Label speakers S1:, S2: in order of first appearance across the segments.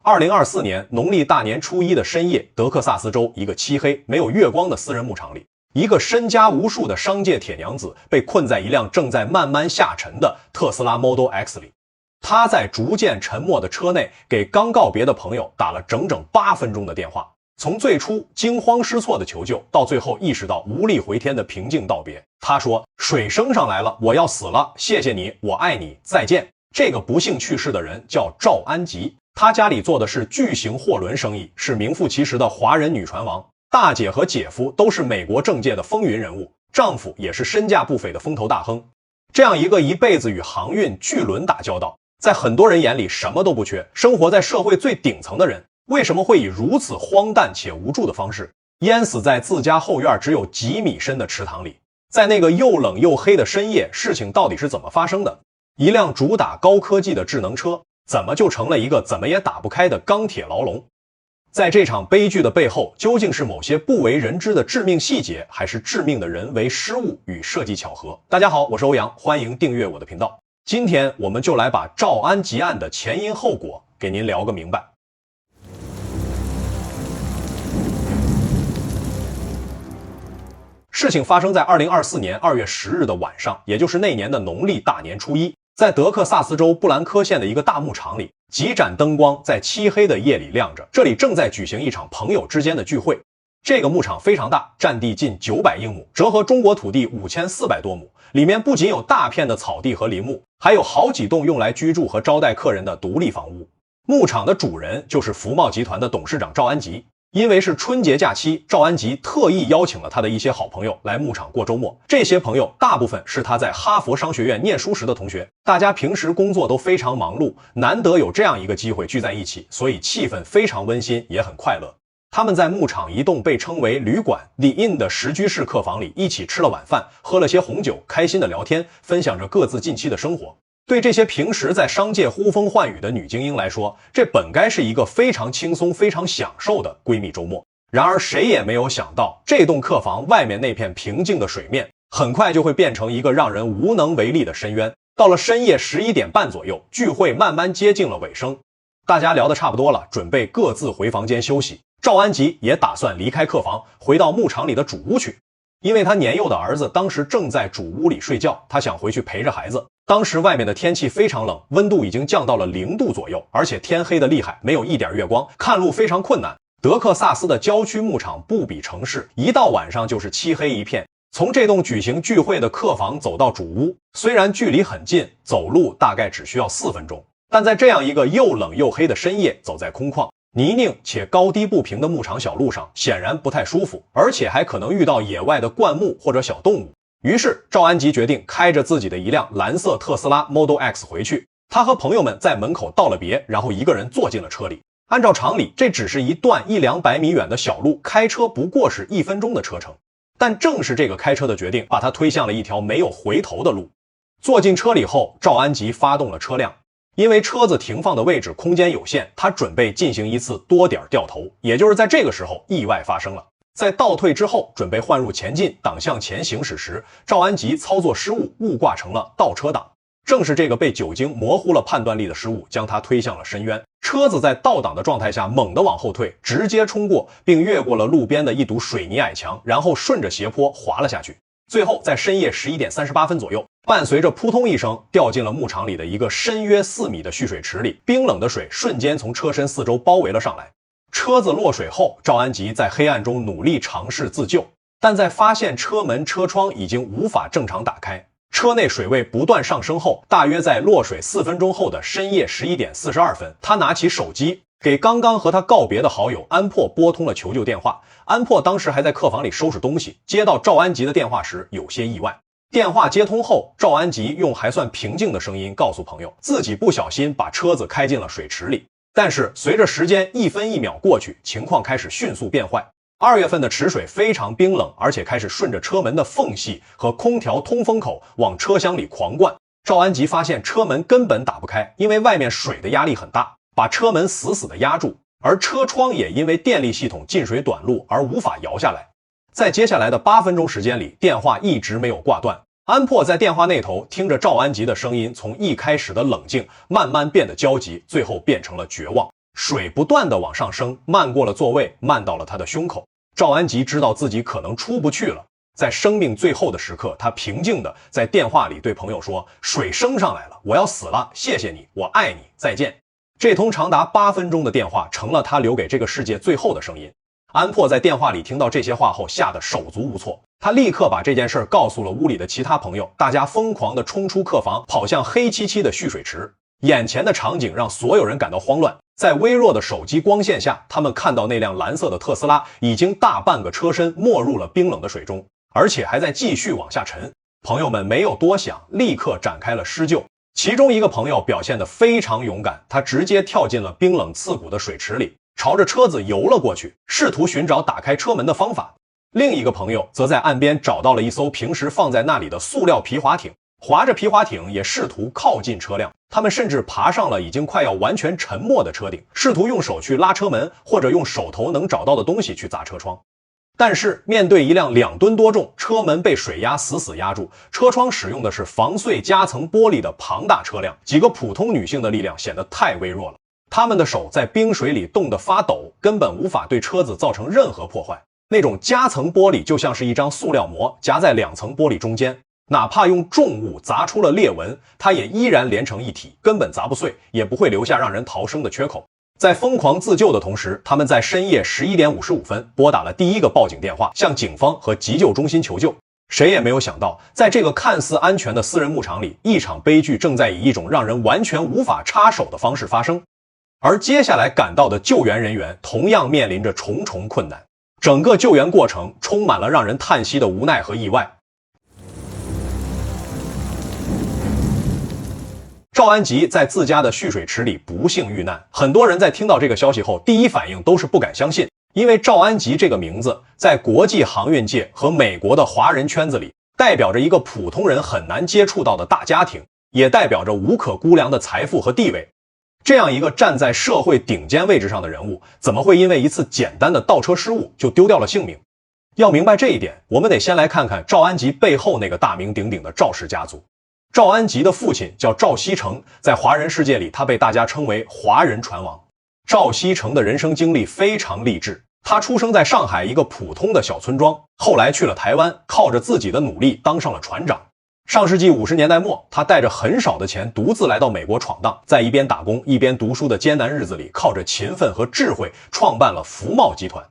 S1: 2024年农历大年初一的深夜，德克萨斯州一个漆黑没有月光的私人牧场里，一个身家无数的商界铁娘子被困在一辆正在慢慢下沉的特斯拉 Model X 里。她在逐渐沉默的车内给刚告别的朋友打了整整8分钟的电话，从最初惊慌失措的求救，到最后意识到无力回天的平静道别。她说：“水升上来了，我要死了，谢谢你，我爱你，再见。”这个不幸去世的人叫赵安吉，他家里做的是巨型货轮生意，是名副其实的华人女船王。大姐和姐夫都是美国政界的风云人物，丈夫也是身价不菲的风投大亨。这样一个一辈子与航运巨轮打交道，在很多人眼里什么都不缺，生活在社会最顶层的人，为什么会以如此荒诞且无助的方式淹死在自家后院只有几米深的池塘里？在那个又冷又黑的深夜，事情到底是怎么发生的？一辆主打高科技的智能车，怎么就成了一个怎么也打不开的钢铁牢笼？在这场悲剧的背后，究竟是某些不为人知的致命细节，还是致命的人为失误与设计巧合？大家好，我是欧阳，欢迎订阅我的频道。今天我们就来把赵安吉案的前因后果给您聊个明白。事情发生在2024年2月10日的晚上，也就是那年的农历大年初一。在德克萨斯州布兰科县的一个大牧场里，几盏灯光在漆黑的夜里亮着，这里正在举行一场朋友之间的聚会。这个牧场非常大，占地近900英亩，折合中国土地5400多亩，里面不仅有大片的草地和林木，还有好几栋用来居住和招待客人的独立房屋。牧场的主人就是福茂集团的董事长赵安吉。因为是春节假期，赵安吉特意邀请了他的一些好朋友来牧场过周末。这些朋友大部分是他在哈佛商学院念书时的同学，大家平时工作都非常忙碌，难得有这样一个机会聚在一起，所以气氛非常温馨，也很快乐。他们在牧场一栋被称为旅馆 The Inn 的10居室客房里一起吃了晚饭，喝了些红酒，开心的聊天，分享着各自近期的生活。对这些平时在商界呼风唤雨的女精英来说，这本该是一个非常轻松、非常享受的闺蜜周末。然而谁也没有想到，这栋客房外面那片平静的水面，很快就会变成一个让人无能为力的深渊。到了深夜11点半左右，聚会慢慢接近了尾声，大家聊得差不多了，准备各自回房间休息。赵安吉也打算离开客房，回到牧场里的主屋去。因为他年幼的儿子当时正在主屋里睡觉，他想回去陪着孩子。当时外面的天气非常冷，温度已经降到了0度左右，而且天黑的厉害，没有一点月光，看路非常困难。德克萨斯的郊区牧场不比城市，一到晚上就是漆黑一片。从这栋举行聚会的客房走到主屋，虽然距离很近，走路大概只需要4分钟，但在这样一个又冷又黑的深夜，走在空旷泥泞且高低不平的牧场小路上，显然不太舒服，而且还可能遇到野外的灌木或者小动物。于是赵安吉决定开着自己的一辆蓝色特斯拉 Model X 回去。他和朋友们在门口道了别，然后一个人坐进了车里。按照常理，这只是一段100-200米远的小路，开车不过是1分钟的车程。但正是这个开车的决定，把他推向了一条没有回头的路。坐进车里后，赵安吉发动了车辆。因为车子停放的位置空间有限，他准备进行一次多点掉头。也就是在这个时候，意外发生了。在倒退之后，准备换入前进档向前行驶时，赵安吉操作失误，误挂成了倒车档。正是这个被酒精模糊了判断力的失误，将他推向了深渊。车子在倒档的状态下猛地往后退，直接冲过并越过了路边的一堵水泥矮墙，然后顺着斜坡滑了下去。最后在深夜11点38分左右，伴随着扑通一声，掉进了牧场里的一个深约4米的蓄水池里，冰冷的水瞬间从车身四周包围了上来。车子落水后，赵安吉在黑暗中努力尝试自救，但在发现车门车窗已经无法正常打开，车内水位不断上升后，大约在落水4分钟后的深夜11点42分，他拿起手机给刚刚和他告别的好友安珀拨通了求救电话。安珀当时还在客房里收拾东西，接到赵安吉的电话时有些意外。电话接通后，赵安吉用还算平静的声音告诉朋友，自己不小心把车子开进了水池里。但是随着时间1分1秒过去，情况开始迅速变坏。2月份的池水非常冰冷，而且开始顺着车门的缝隙和空调通风口往车厢里狂灌。赵安吉发现车门根本打不开，因为外面水的压力很大，把车门死死地压住，而车窗也因为电力系统进水短路而无法摇下来。在接下来的8分钟时间里，电话一直没有挂断。安珀在电话那头听着赵安吉的声音，从一开始的冷静慢慢变得焦急，最后变成了绝望。水不断的往上升，漫过了座位，漫到了他的胸口。赵安吉知道自己可能出不去了，在生命最后的时刻，他平静地在电话里对朋友说：水升上来了，我要死了，谢谢你，我爱你，再见。这通长达8分钟的电话成了他留给这个世界最后的声音。安珀在电话里听到这些话后，吓得手足无措，他立刻把这件事告诉了屋里的其他朋友，大家疯狂地冲出客房，跑向黑漆漆的蓄水池。眼前的场景让所有人感到慌乱，在微弱的手机光线下，他们看到那辆蓝色的特斯拉已经大半个车身没入了冰冷的水中，而且还在继续往下沉。朋友们没有多想，立刻展开了施救。其中一个朋友表现得非常勇敢，他直接跳进了冰冷刺骨的水池里，朝着车子游了过去，试图寻找打开车门的方法。另一个朋友则在岸边找到了一艘平时放在那里的塑料皮划艇，划着皮划艇也试图靠近车辆，他们甚至爬上了已经快要完全沉没的车顶，试图用手去拉车门，或者用手头能找到的东西去砸车窗。但是面对一辆2吨多重，车门被水压死死压住，车窗使用的是防碎夹层玻璃的庞大车辆，几个普通女性的力量显得太微弱了，她们的手在冰水里冻得发抖，根本无法对车子造成任何破坏。那种夹层玻璃就像是一张塑料膜夹在2层玻璃中间，哪怕用重物砸出了裂纹，它也依然连成一体，根本砸不碎，也不会留下让人逃生的缺口。在疯狂自救的同时，他们在深夜11点55分拨打了第一个报警电话，向警方和急救中心求救。谁也没有想到，在这个看似安全的私人牧场里，一场悲剧正在以一种让人完全无法插手的方式发生。而接下来赶到的救援人员同样面临着重重困难，整个救援过程充满了让人叹息的无奈和意外。赵安吉在自家的蓄水池里不幸遇难，很多人在听到这个消息后，第一反应都是不敢相信，因为赵安吉这个名字在国际航运界和美国的华人圈子里，代表着一个普通人很难接触到的大家庭，也代表着无可估量的财富和地位。这样一个站在社会顶尖位置上的人物，怎么会因为一次简单的倒车失误就丢掉了性命？要明白这一点，我们得先来看看赵安吉背后那个大名鼎鼎的赵氏家族。赵安吉的父亲叫赵锡成，在华人世界里，他被大家称为华人船王。赵锡成的人生经历非常励志，他出生在上海一个普通的小村庄，后来去了台湾，靠着自己的努力当上了船长。上世纪50年代末，他带着很少的钱独自来到美国闯荡，在一边打工一边读书的艰难日子里，靠着勤奋和智慧创办了福茂集团。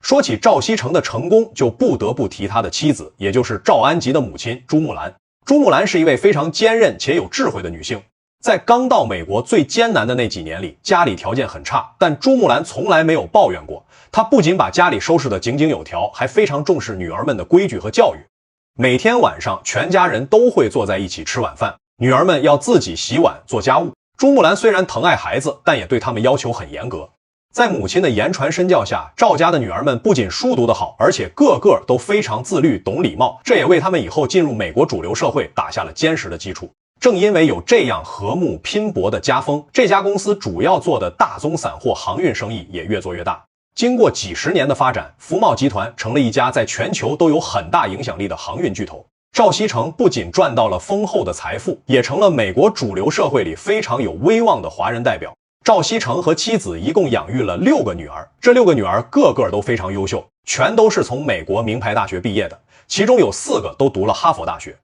S1: 说起赵锡成的成功，就不得不提他的妻子，也就是赵安吉的母亲朱木兰。朱木兰是一位非常坚韧且有智慧的女性，在刚到美国最艰难的那几年里，家里条件很差，但朱木兰从来没有抱怨过。她不仅把家里收拾得井井有条，还非常重视女儿们的规矩和教育。每天晚上，全家人都会坐在一起吃晚饭，女儿们要自己洗碗做家务。朱木兰虽然疼爱孩子，但也对他们要求很严格。在母亲的言传身教下，赵家的女儿们不仅书读得好，而且个个都非常自律，懂礼貌，这也为他们以后进入美国主流社会打下了坚实的基础。正因为有这样和睦拼搏的家风，这家公司主要做的大宗散货航运生意也越做越大。经过几十年的发展，福茂集团成了一家在全球都有很大影响力的航运巨头。赵锡成不仅赚到了丰厚的财富，也成了美国主流社会里非常有威望的华人代表。赵锡成和妻子一共养育了6个女儿，这6个女儿个个都非常优秀，全都是从美国名牌大学毕业的，其中有4个都读了哈佛大学。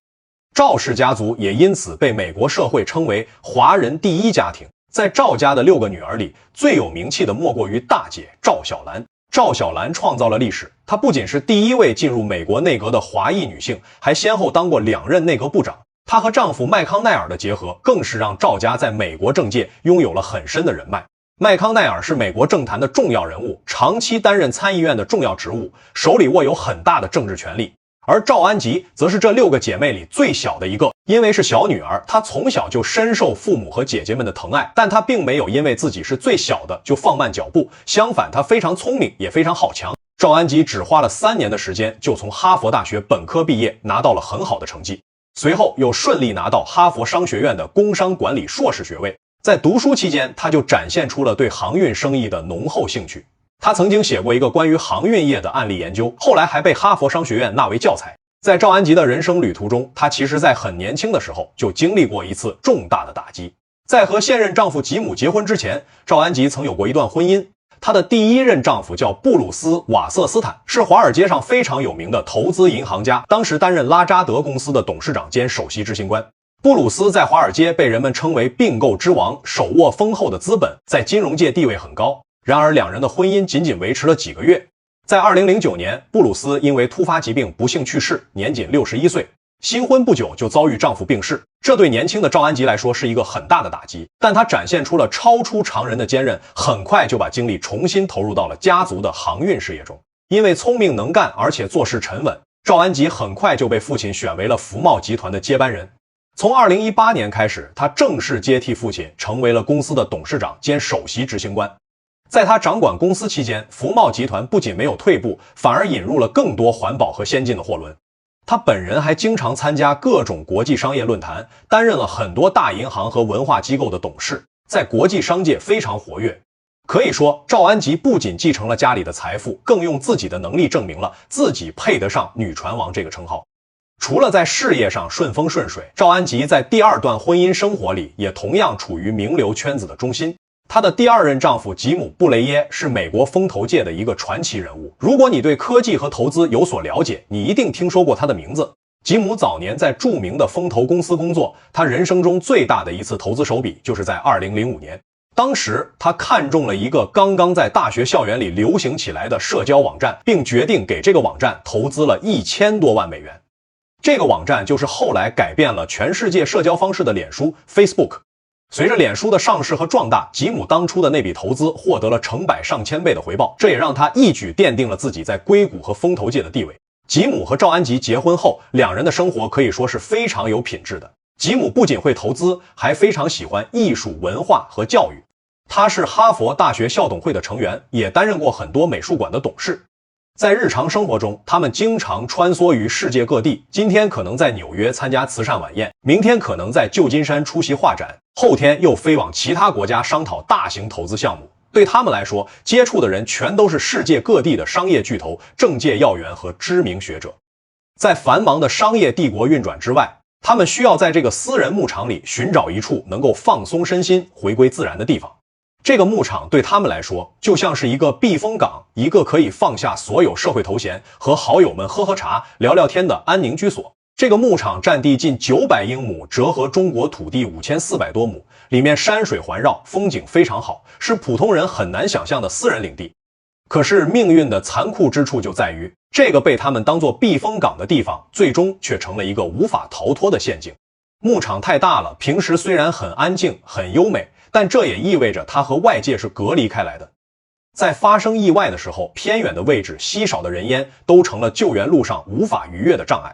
S1: 赵氏家族也因此被美国社会称为华人第一家庭。在赵家的6个女儿里，最有名气的莫过于大姐赵小兰。赵小兰创造了历史，她不仅是第一位进入美国内阁的华裔女性，还先后当过2任内阁部长。她和丈夫麦康奈尔的结合，更是让赵家在美国政界拥有了很深的人脉。麦康奈尔是美国政坛的重要人物，长期担任参议院的重要职务，手里握有很大的政治权力。而赵安吉则是这6个姐妹里最小的一个，因为是小女儿，她从小就深受父母和姐姐们的疼爱，但她并没有因为自己是最小的就放慢脚步，相反，她非常聪明，也非常好强。赵安吉只花了3年的时间，就从哈佛大学本科毕业，拿到了很好的成绩。随后又顺利拿到哈佛商学院的工商管理硕士学位。在读书期间，他就展现出了对航运生意的浓厚兴趣。他曾经写过一个关于航运业的案例研究，后来还被哈佛商学院纳为教材。在赵安吉的人生旅途中，他其实在很年轻的时候就经历过一次重大的打击。在和现任丈夫吉姆结婚之前，赵安吉曾有过一段婚姻。她的第一任丈夫叫布鲁斯·瓦瑟斯坦，是华尔街上非常有名的投资银行家，当时担任拉扎德公司的董事长兼首席执行官。布鲁斯在华尔街被人们称为并购之王，手握丰厚的资本，在金融界地位很高。然而两人的婚姻仅仅维持了几个月。在2009年，布鲁斯因为突发疾病不幸去世，年仅61岁。新婚不久就遭遇丈夫病逝，这对年轻的赵安吉来说是一个很大的打击，但她展现出了超出常人的坚韧，很快就把精力重新投入到了家族的航运事业中。因为聪明能干，而且做事沉稳，赵安吉很快就被父亲选为了福茂集团的接班人。从2018年开始，她正式接替父亲，成为了公司的董事长兼首席执行官。在她掌管公司期间，福茂集团不仅没有退步，反而引入了更多环保和先进的货轮。他本人还经常参加各种国际商业论坛，担任了很多大银行和文化机构的董事，在国际商界非常活跃。可以说，赵安吉不仅继承了家里的财富，更用自己的能力证明了自己配得上女船王这个称号。除了在事业上顺风顺水，赵安吉在第二段婚姻生活里也同样处于名流圈子的中心。她的第二任丈夫吉姆·布雷耶是美国风投界的一个传奇人物。如果你对科技和投资有所了解，你一定听说过他的名字。吉姆早年在著名的风投公司工作，他人生中最大的一次投资手笔就是在2005年。当时他看中了一个刚刚在大学校园里流行起来的社交网站，并决定给这个网站投资了1000多万美元。这个网站就是后来改变了全世界社交方式的脸书 Facebook。随着脸书的上市和壮大，吉姆当初的那笔投资获得了成百上千倍的回报，这也让他一举奠定了自己在硅谷和风投界的地位。吉姆和赵安吉结婚后，两人的生活可以说是非常有品质的。吉姆不仅会投资，还非常喜欢艺术、文化和教育。他是哈佛大学校董会的成员，也担任过很多美术馆的董事。在日常生活中，他们经常穿梭于世界各地，今天可能在纽约参加慈善晚宴，明天可能在旧金山出席画展，后天又飞往其他国家商讨大型投资项目。对他们来说，接触的人全都是世界各地的商业巨头、政界要员和知名学者。在繁忙的商业帝国运转之外，他们需要在这个私人牧场里寻找一处能够放松身心、回归自然的地方。这个牧场对他们来说就像是一个避风港，一个可以放下所有社会头衔，和好友们喝喝茶、聊聊天的安宁居所。这个牧场占地近900英亩，折合中国土地5400多亩，里面山水环绕，风景非常好，是普通人很难想象的私人领地。可是命运的残酷之处就在于，这个被他们当作避风港的地方，最终却成了一个无法逃脱的陷阱。牧场太大了，平时虽然很安静、很优美，但这也意味着它和外界是隔离开来的。在发生意外的时候，偏远的位置、稀少的人烟都成了救援路上无法逾越的障碍。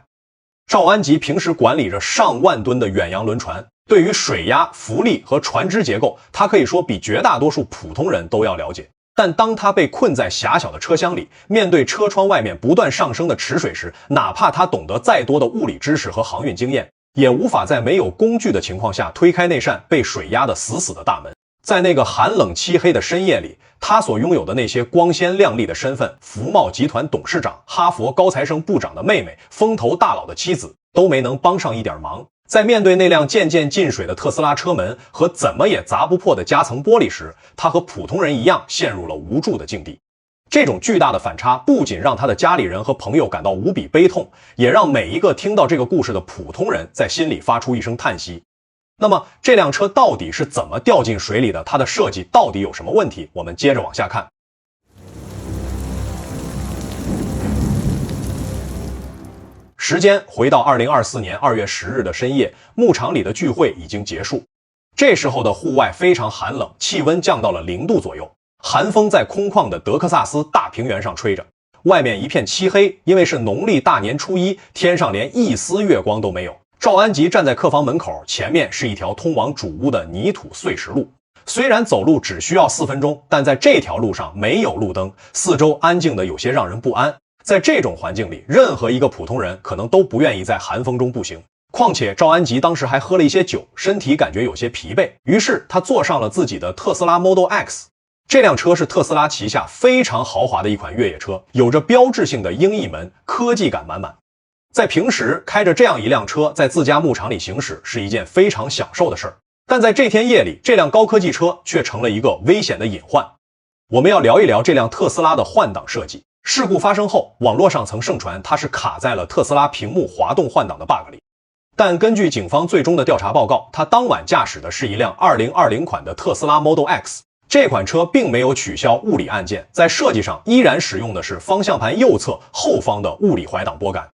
S1: 赵安吉平时管理着上万吨的远洋轮船，对于水压、浮力和船只结构，他可以说比绝大多数普通人都要了解。但当他被困在狭小的车厢里，面对车窗外面不断上升的池水时，哪怕他懂得再多的物理知识和航运经验，也无法在没有工具的情况下推开那扇被水压得死死的大门。在那个寒冷漆黑的深夜里，他所拥有的那些光鲜亮丽的身份，福茂集团董事长、哈佛高材生部长的妹妹、风投大佬的妻子，都没能帮上一点忙。在面对那辆渐渐进水的特斯拉车门和怎么也砸不破的夹层玻璃时，他和普通人一样陷入了无助的境地。这种巨大的反差不仅让他的家里人和朋友感到无比悲痛，也让每一个听到这个故事的普通人在心里发出一声叹息。那么这辆车到底是怎么掉进水里的？它的设计到底有什么问题？我们接着往下看。时间回到2024年2月10日的深夜，牧场里的聚会已经结束。这时候的户外非常寒冷，气温降到了0度左右，寒风在空旷的德克萨斯大平原上吹着，外面一片漆黑，因为是农历大年初一，天上连一丝月光都没有。赵安吉站在客房门口，前面是一条通往主屋的泥土碎石路。虽然走路只需要4分钟，但在这条路上没有路灯，四周安静的有些让人不安。在这种环境里，任何一个普通人可能都不愿意在寒风中步行。况且赵安吉当时还喝了一些酒，身体感觉有些疲惫，于是他坐上了自己的特斯拉 Model X。这辆车是特斯拉旗下非常豪华的一款越野车，有着标志性的鹰翼门，科技感满满。在平时开着这样一辆车在自家牧场里行驶是一件非常享受的事儿。但在这天夜里，这辆高科技车却成了一个危险的隐患。我们要聊一聊这辆特斯拉的换挡设计。事故发生后，网络上曾盛传它是卡在了特斯拉屏幕滑动换挡的 bug 里。但根据警方最终的调查报告，他当晚驾驶的是一辆2020款的特斯拉 Model X。这款车并没有取消物理按键，在设计上依然使用的是方向盘右侧后方的物理怀挡拨杆。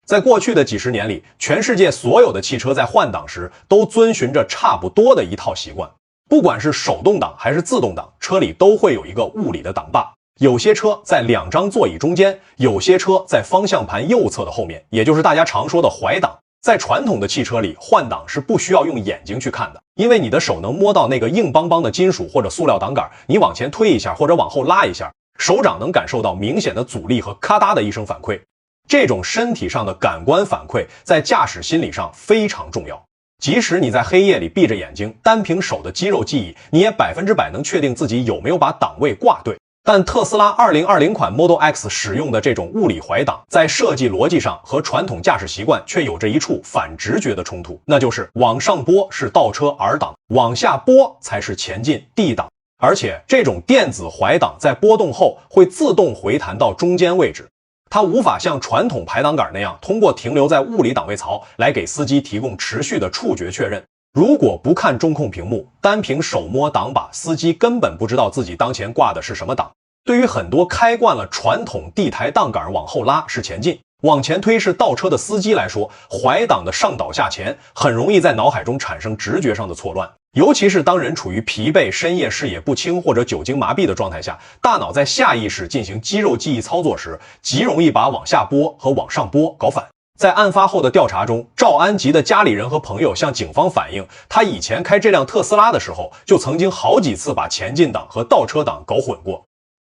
S1: 在过去的几十年里，全世界所有的汽车在换挡时都遵循着差不多的一套习惯，不管是手动挡还是自动挡，车里都会有一个物理的挡把。有些车在两张座椅中间，有些车在方向盘右侧的后面，也就是大家常说的怀挡。在传统的汽车里，换挡是不需要用眼睛去看的，因为你的手能摸到那个硬邦邦的金属或者塑料挡杆，你往前推一下或者往后拉一下，手掌能感受到明显的阻力和咔嗒的一声反馈。这种身体上的感官反馈在驾驶心理上非常重要。即使你在黑夜里闭着眼睛，单凭手的肌肉记忆，你也100%能确定自己有没有把档位挂对。但特斯拉2020款 Model X 使用的这种物理怀挡，在设计逻辑上和传统驾驶习惯却有着一处反直觉的冲突，那就是往上拨是倒车 R 档，往下拨才是前进 D 档。而且这种电子怀挡在拨动后会自动回弹到中间位置，它无法像传统排挡杆那样通过停留在物理档位槽来给司机提供持续的触觉确认。如果不看中控屏幕，单凭手摸挡把，司机根本不知道自己当前挂的是什么档。对于很多开惯了传统地台档杆往后拉是前进，往前推是倒车的司机来说，怀挡的上倒下前很容易在脑海中产生直觉上的错乱。尤其是当人处于疲惫、深夜视野不清或者酒精麻痹的状态下，大脑在下意识进行肌肉记忆操作时，极容易把往下拨和往上拨搞反。在案发后的调查中，赵安吉的家里人和朋友向警方反映，他以前开这辆特斯拉的时候，就曾经好几次把前进档和倒车档搞混过。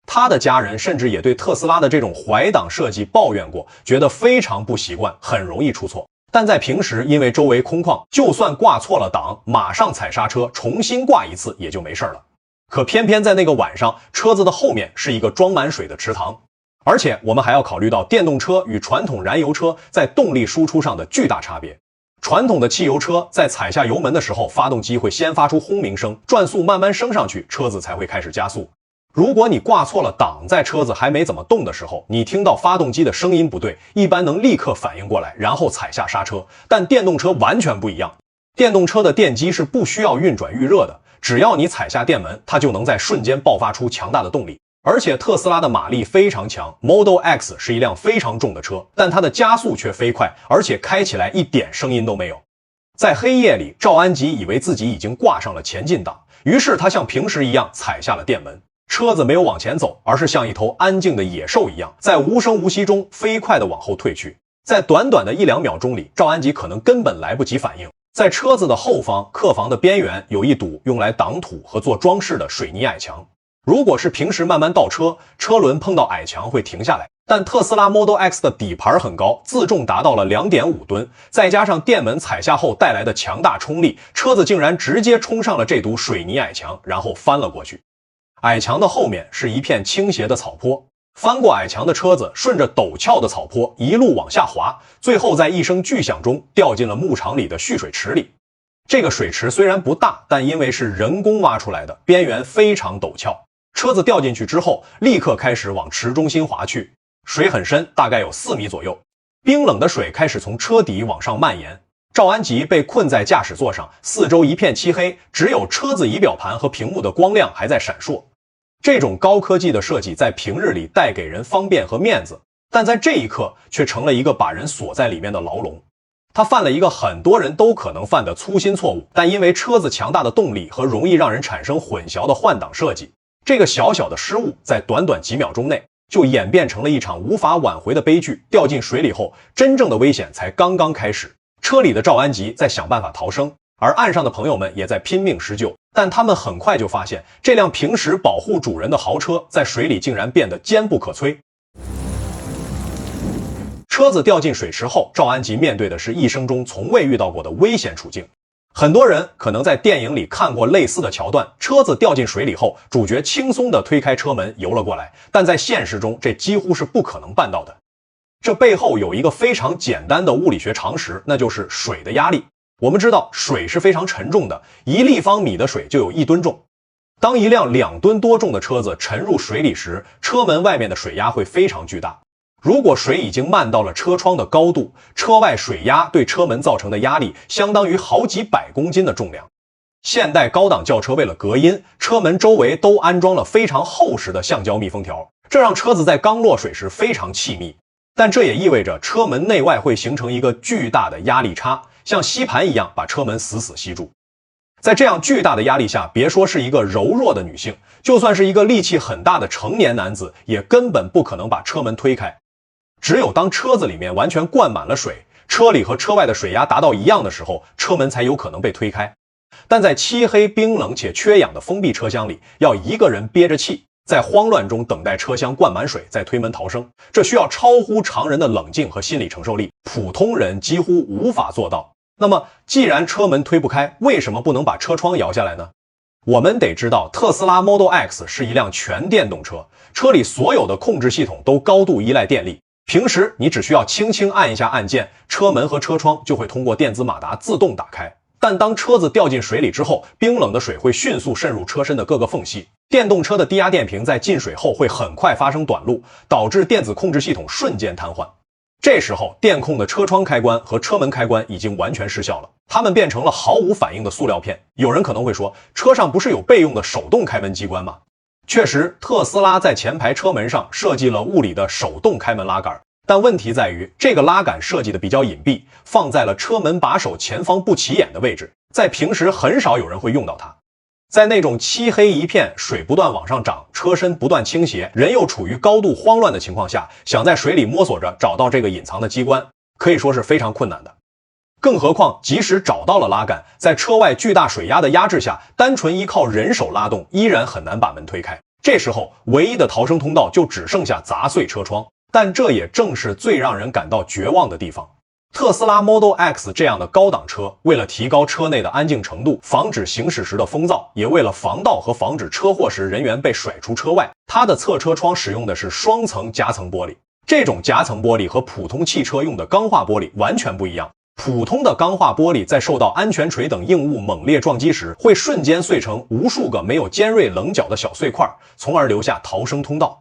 S1: 他的家人甚至也对特斯拉的这种怀挡设计抱怨过，觉得非常不习惯，很容易出错。但在平时，因为周围空旷，就算挂错了档，马上踩刹车，重新挂一次也就没事了。可偏偏在那个晚上，车子的后面是一个装满水的池塘。而且我们还要考虑到电动车与传统燃油车在动力输出上的巨大差别。传统的汽油车在踩下油门的时候，发动机会先发出轰鸣声，转速慢慢升上去，车子才会开始加速。如果你挂错了档，在车子还没怎么动的时候，你听到发动机的声音不对，一般能立刻反应过来，然后踩下刹车。但电动车完全不一样，电动车的电机是不需要运转预热的，只要你踩下电门，它就能在瞬间爆发出强大的动力。而且特斯拉的马力非常强 ，Model X 是一辆非常重的车，但它的加速却飞快，而且开起来一点声音都没有。在黑夜里，赵安吉以为自己已经挂上了前进档，于是他像平时一样踩下了电门。车子没有往前走，而是像一头安静的野兽一样，在无声无息中飞快地往后退去。在短短的1-2秒钟里，赵安吉可能根本来不及反应。在车子的后方，客房的边缘有一堵用来挡土和做装饰的水泥矮墙。如果是平时慢慢倒车，车轮碰到矮墙会停下来，但特斯拉 Model X 的底盘很高，自重达到了2.5吨，再加上电门踩下后带来的强大冲力，车子竟然直接冲上了这堵水泥矮墙，然后翻了过去。矮墙的后面是一片倾斜的草坡，翻过矮墙的车子顺着陡峭的草坡一路往下滑，最后在一声巨响中掉进了牧场里的蓄水池里。这个水池虽然不大，但因为是人工挖出来的，边缘非常陡峭。车子掉进去之后，立刻开始往池中心滑去，水很深，大概有4米左右。冰冷的水开始从车底往上蔓延。赵安吉被困在驾驶座上，四周一片漆黑，只有车子仪表盘和屏幕的光亮还在闪烁。这种高科技的设计在平日里带给人方便和面子，但在这一刻却成了一个把人锁在里面的牢笼。他犯了一个很多人都可能犯的粗心错误，但因为车子强大的动力和容易让人产生混淆的换挡设计，这个小小的失误在短短几秒钟内就演变成了一场无法挽回的悲剧。掉进水里后，真正的危险才刚刚开始。车里的赵安吉在想办法逃生，而岸上的朋友们也在拼命施救，但他们很快就发现，这辆平时保护主人的豪车在水里竟然变得坚不可摧。车子掉进水池后，赵安吉面对的是一生中从未遇到过的危险处境。很多人可能在电影里看过类似的桥段，车子掉进水里后，主角轻松地推开车门游了过来，但在现实中这几乎是不可能办到的。这背后有一个非常简单的物理学常识，那就是水的压力。我们知道水是非常沉重的，1立方米的水就有1吨重。当一辆2吨多重的车子沉入水里时，车门外面的水压会非常巨大。如果水已经漫到了车窗的高度，车外水压对车门造成的压力相当于好几百公斤的重量。现代高档轿车为了隔音，车门周围都安装了非常厚实的橡胶密封条，这让车子在刚落水时非常气密。但这也意味着车门内外会形成一个巨大的压力差，像吸盘一样把车门死死吸住。在这样巨大的压力下，别说是一个柔弱的女性，就算是一个力气很大的成年男子，也根本不可能把车门推开。只有当车子里面完全灌满了水，车里和车外的水压达到一样的时候，车门才有可能被推开。但在漆黑、冰冷且缺氧的封闭车厢里，要一个人憋着气，在慌乱中等待车厢灌满水，再推门逃生，这需要超乎常人的冷静和心理承受力，普通人几乎无法做到。那么，既然车门推不开，为什么不能把车窗摇下来呢？我们得知道，特斯拉 Model X 是一辆全电动车，车里所有的控制系统都高度依赖电力。平时你只需要轻轻按一下按键，车门和车窗就会通过电子马达自动打开。但当车子掉进水里之后，冰冷的水会迅速渗入车身的各个缝隙，电动车的低压电瓶在进水后会很快发生短路，导致电子控制系统瞬间瘫痪。这时候，电控的车窗开关和车门开关已经完全失效了，它们变成了毫无反应的塑料片。有人可能会说，车上不是有备用的手动开门机关吗？确实，特斯拉在前排车门上设计了物理的手动开门拉杆，但问题在于，这个拉杆设计的比较隐蔽，放在了车门把手前方不起眼的位置，在平时很少有人会用到它。在那种漆黑一片，水不断往上涨，车身不断倾斜，人又处于高度慌乱的情况下，想在水里摸索着找到这个隐藏的机关，可以说是非常困难的。更何况，即使找到了拉杆，在车外巨大水压的压制下，单纯依靠人手拉动，依然很难把门推开。这时候，唯一的逃生通道就只剩下砸碎车窗。但这也正是最让人感到绝望的地方。特斯拉 Model X 这样的高档车，为了提高车内的安静程度，防止行驶时的风噪，也为了防盗和防止车祸时人员被甩出车外，它的侧车窗使用的是双层夹层玻璃。这种夹层玻璃和普通汽车用的钢化玻璃完全不一样。普通的钢化玻璃在受到安全锤等硬物猛烈撞击时，会瞬间碎成无数个没有尖锐棱角的小碎块，从而留下逃生通道。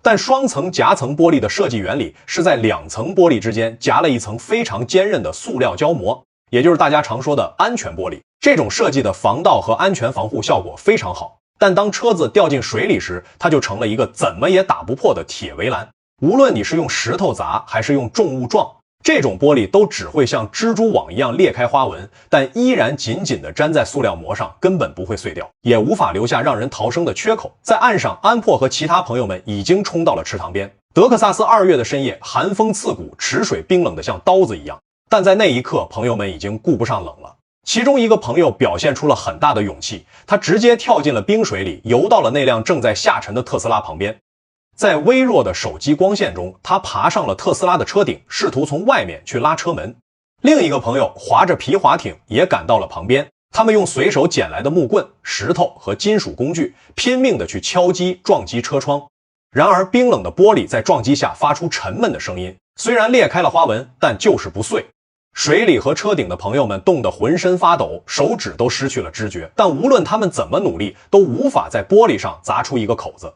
S1: 但双层夹层玻璃的设计原理是在2层玻璃之间夹了一层非常坚韧的塑料胶膜，也就是大家常说的安全玻璃。这种设计的防盗和安全防护效果非常好，但当车子掉进水里时，它就成了一个怎么也打不破的铁围栏。无论你是用石头砸还是用重物撞，这种玻璃都只会像蜘蛛网一样裂开花纹，但依然紧紧地粘在塑料膜上，根本不会碎掉，也无法留下让人逃生的缺口。在岸上，安珀和其他朋友们已经冲到了池塘边。德克萨斯2月的深夜，寒风刺骨，池水冰冷得像刀子一样。但在那一刻，朋友们已经顾不上冷了。其中一个朋友表现出了很大的勇气，他直接跳进了冰水里，游到了那辆正在下沉的特斯拉旁边。在微弱的手机光线中，他爬上了特斯拉的车顶，试图从外面去拉车门。另一个朋友划着皮划艇也赶到了旁边，他们用随手捡来的木棍、石头和金属工具，拼命地去敲击、撞击车窗。然而，冰冷的玻璃在撞击下发出沉闷的声音，虽然裂开了花纹，但就是不碎。水里和车顶的朋友们冻得浑身发抖，手指都失去了知觉，但无论他们怎么努力，都无法在玻璃上砸出一个口子。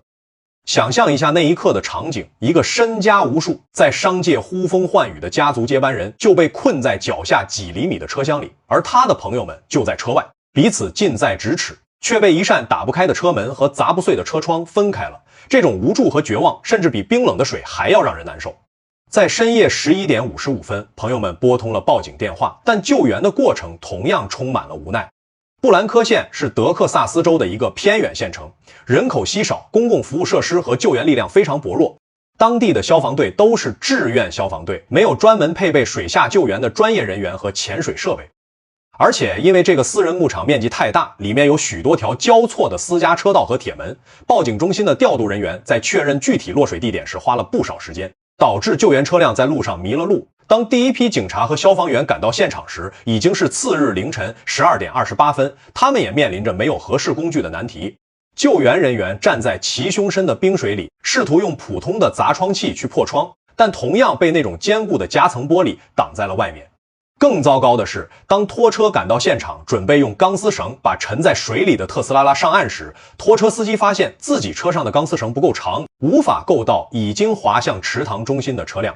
S1: 想象一下那一刻的场景，一个身家无数，在商界呼风唤雨的家族接班人就被困在脚下几厘米的车厢里，而他的朋友们就在车外，彼此近在咫尺，却被一扇打不开的车门和砸不碎的车窗分开了。这种无助和绝望，甚至比冰冷的水还要让人难受。在深夜11点55分，朋友们拨通了报警电话，但救援的过程同样充满了无奈。布兰科县是德克萨斯州的一个偏远县城，人口稀少，公共服务设施和救援力量非常薄弱。当地的消防队都是志愿消防队，没有专门配备水下救援的专业人员和潜水设备。而且因为这个私人牧场面积太大，里面有许多条交错的私家车道和铁门，报警中心的调度人员在确认具体落水地点时花了不少时间，导致救援车辆在路上迷了路。当第一批警察和消防员赶到现场时，已经是次日凌晨12点28分，他们也面临着没有合适工具的难题。救援人员站在齐胸深的冰水里，试图用普通的砸窗器去破窗，但同样被那种坚固的夹层玻璃挡在了外面。更糟糕的是，当拖车赶到现场，准备用钢丝绳把沉在水里的特斯拉拉上岸时，拖车司机发现自己车上的钢丝绳不够长，无法够到已经滑向池塘中心的车辆。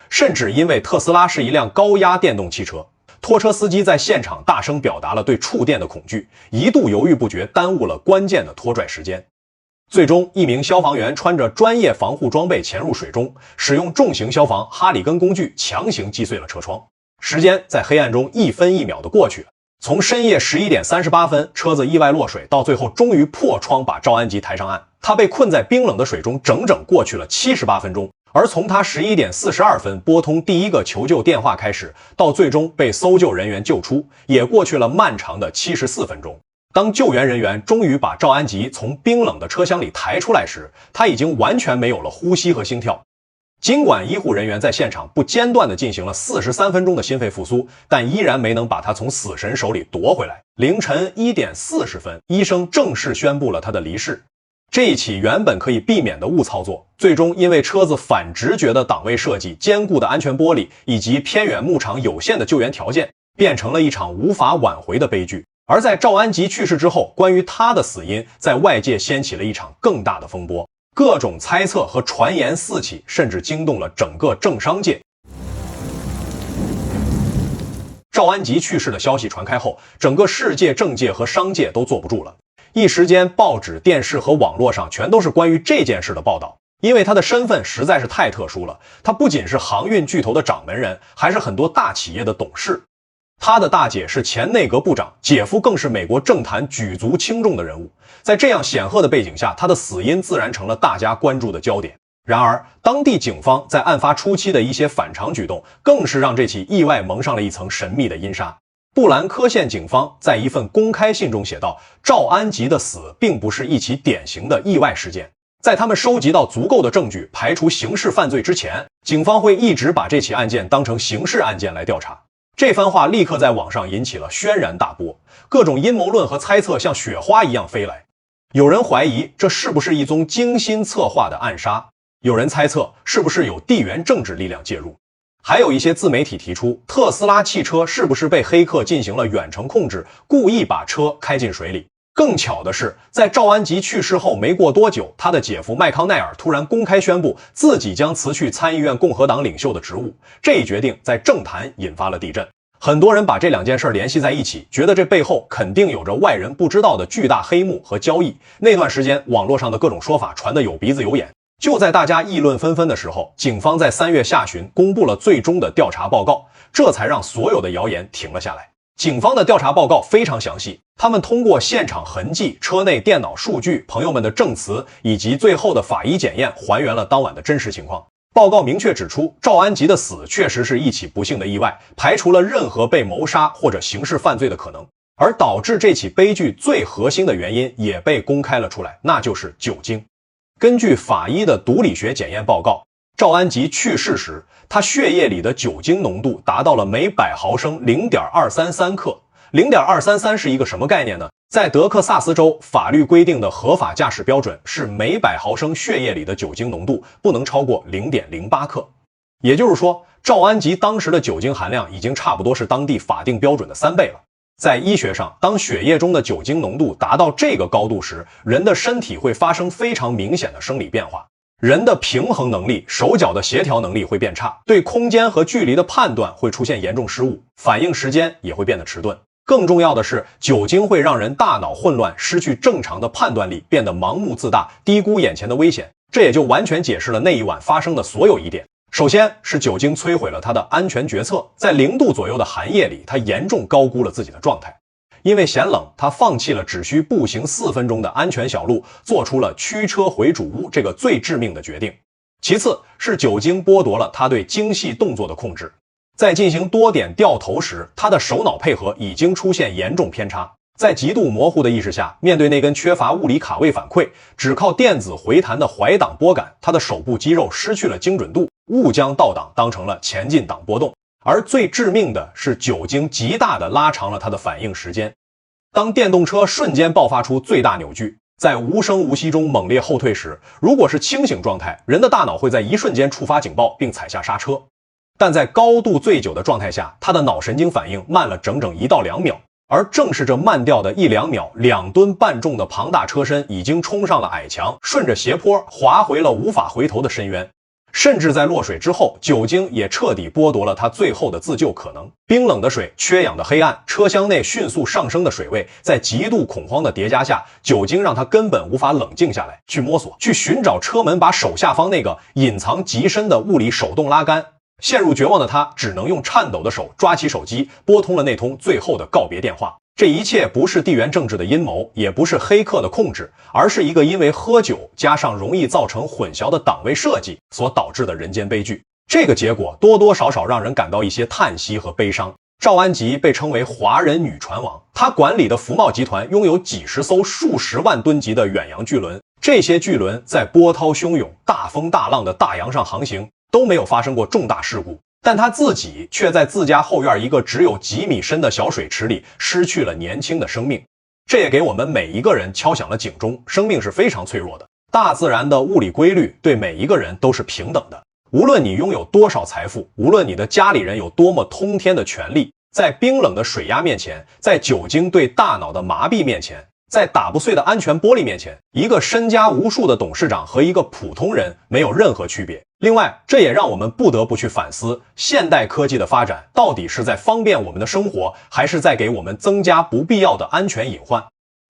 S1: 甚至因为特斯拉是一辆高压电动汽车，拖车司机在现场大声表达了对触电的恐惧，一度犹豫不决，耽误了关键的拖拽时间。最终，一名消防员穿着专业防护装备潜入水中，使用重型消防哈里根工具强行击碎了车窗。时间在黑暗中1分1秒的过去了，从深夜11点38分车子意外落水，到最后终于破窗把赵安吉抬上岸。他被困在冰冷的水中整整过去了78分钟，而从他11点42分拨通第一个求救电话开始，到最终被搜救人员救出，也过去了漫长的74分钟。当救援人员终于把赵安吉从冰冷的车厢里抬出来时，他已经完全没有了呼吸和心跳。尽管医护人员在现场不间断地进行了43分钟的心肺复苏，但依然没能把他从死神手里夺回来。凌晨1点40分，医生正式宣布了他的离世。这一起原本可以避免的误操作，最终因为车子反直觉的档位设计、坚固的安全玻璃以及偏远牧场有限的救援条件，变成了一场无法挽回的悲剧。而在赵安吉去世之后，关于他的死因在外界掀起了一场更大的风波。各种猜测和传言四起，甚至惊动了整个政商界。赵安吉去世的消息传开后，整个世界政界和商界都坐不住了。一时间，报纸、电视和网络上全都是关于这件事的报道。因为他的身份实在是太特殊了，他不仅是航运巨头的掌门人，还是很多大企业的董事。他的大姐是前内阁部长，姐夫更是美国政坛举足轻重的人物。在这样显赫的背景下，他的死因自然成了大家关注的焦点。然而，当地警方在案发初期的一些反常举动，更是让这起意外蒙上了一层神秘的阴纱。布兰科县警方在一份公开信中写道，赵安吉的死并不是一起典型的意外事件。在他们收集到足够的证据，排除刑事犯罪之前，警方会一直把这起案件当成刑事案件来调查。这番话立刻在网上引起了轩然大波，各种阴谋论和猜测像雪花一样飞来。有人怀疑这是不是一宗精心策划的暗杀，有人猜测是不是有地缘政治力量介入，还有一些自媒体提出特斯拉汽车是不是被黑客进行了远程控制，故意把车开进水里。更巧的是，在赵安吉去世后没过多久，他的姐夫麦康奈尔突然公开宣布自己将辞去参议院共和党领袖的职务。这一决定在政坛引发了地震，很多人把这两件事联系在一起，觉得这背后肯定有着外人不知道的巨大黑幕和交易。那段时间，网络上的各种说法传得有鼻子有眼。就在大家议论纷纷的时候，警方在3月下旬公布了最终的调查报告，这才让所有的谣言停了下来。警方的调查报告非常详细，他们通过现场痕迹、车内电脑数据、朋友们的证词以及最后的法医检验，还原了当晚的真实情况。报告明确指出，赵安吉的死确实是一起不幸的意外，排除了任何被谋杀或者刑事犯罪的可能。而导致这起悲剧最核心的原因也被公开了出来，那就是酒精。根据法医的毒理学检验报告，赵安吉去世时，他血液里的酒精浓度达到了每100毫升 0.233 克。0.233是一个什么概念呢？在德克萨斯州，法律规定的合法驾驶标准是每100毫升血液里的酒精浓度不能超过 0.08 克。也就是说，赵安吉当时的酒精含量已经差不多是当地法定标准的3倍了。在医学上，当血液中的酒精浓度达到这个高度时，人的身体会发生非常明显的生理变化。人的平衡能力、手脚的协调能力会变差，对空间和距离的判断会出现严重失误，反应时间也会变得迟钝。更重要的是，酒精会让人大脑混乱，失去正常的判断力，变得盲目自大，低估眼前的危险。这也就完全解释了那一晚发生的所有疑点。首先是酒精摧毁了他的安全决策，在0度左右的寒夜里，他严重高估了自己的状态。因为嫌冷，他放弃了只需步行4分钟的安全小路，做出了驱车回主屋这个最致命的决定。其次是酒精剥夺了他对精细动作的控制，在进行多点掉头时，他的手脑配合已经出现严重偏差。在极度模糊的意识下，面对那根缺乏物理卡位反馈、只靠电子回弹的怀档拨杆，他的手部肌肉失去了精准度，误将倒档当成了前进档波动。而最致命的是，酒精极大地拉长了他的反应时间。当电动车瞬间爆发出最大扭矩，在无声无息中猛烈后退时，如果是清醒状态，人的大脑会在一瞬间触发警报并踩下刹车。但在高度醉酒的状态下，他的脑神经反应慢了整整1到2秒。而正是这慢掉的1-2秒，2吨半重的庞大车身已经冲上了矮墙，顺着斜坡滑回了无法回头的深渊。甚至在落水之后，酒精也彻底剥夺了他最后的自救可能。冰冷的水，缺氧的黑暗，车厢内迅速上升的水位，在极度恐慌的叠加下，酒精让他根本无法冷静下来，去摸索，去寻找车门把手下方那个隐藏极深的物理手动拉杆。陷入绝望的他，只能用颤抖的手抓起手机，拨通了那通最后的告别电话。这一切不是地缘政治的阴谋，也不是黑客的控制，而是一个因为喝酒加上容易造成混淆的档位设计所导致的人间悲剧。这个结果多多少少让人感到一些叹息和悲伤。赵安吉被称为华人女船王，他管理的福茂集团拥有几十艘数十万吨级的远洋巨轮，这些巨轮在波涛汹涌、大风大浪的大洋上航行，都没有发生过重大事故。但他自己却在自家后院一个只有几米深的小水池里失去了年轻的生命。这也给我们每一个人敲响了警钟，生命是非常脆弱的。大自然的物理规律对每一个人都是平等的，无论你拥有多少财富，无论你的家里人有多么通天的权利，在冰冷的水压面前，在酒精对大脑的麻痹面前，在打不碎的安全玻璃面前，一个身家无数的董事长和一个普通人没有任何区别。另外，这也让我们不得不去反思，现代科技的发展到底是在方便我们的生活，还是在给我们增加不必要的安全隐患？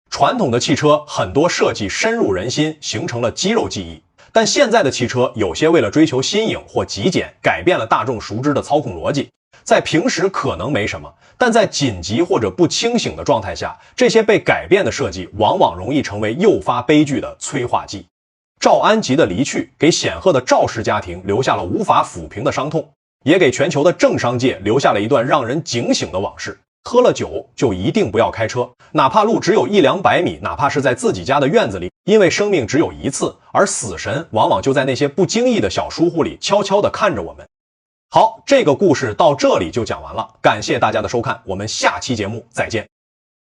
S1: 传统的汽车很多设计深入人心，形成了肌肉记忆，但现在的汽车有些为了追求新颖或极简，改变了大众熟知的操控逻辑。在平时可能没什么，但在紧急或者不清醒的状态下，这些被改变的设计往往容易成为诱发悲剧的催化剂。赵安吉的离去给显赫的赵氏家庭留下了无法抚平的伤痛，也给全球的政商界留下了一段让人警醒的往事。喝了酒就一定不要开车，哪怕路只有100-200米，哪怕是在自己家的院子里，因为生命只有一次，而死神往往就在那些不经意的小疏忽里悄悄地看着我们。好，这个故事到这里就讲完了，感谢大家的收看，我们下期节目再见。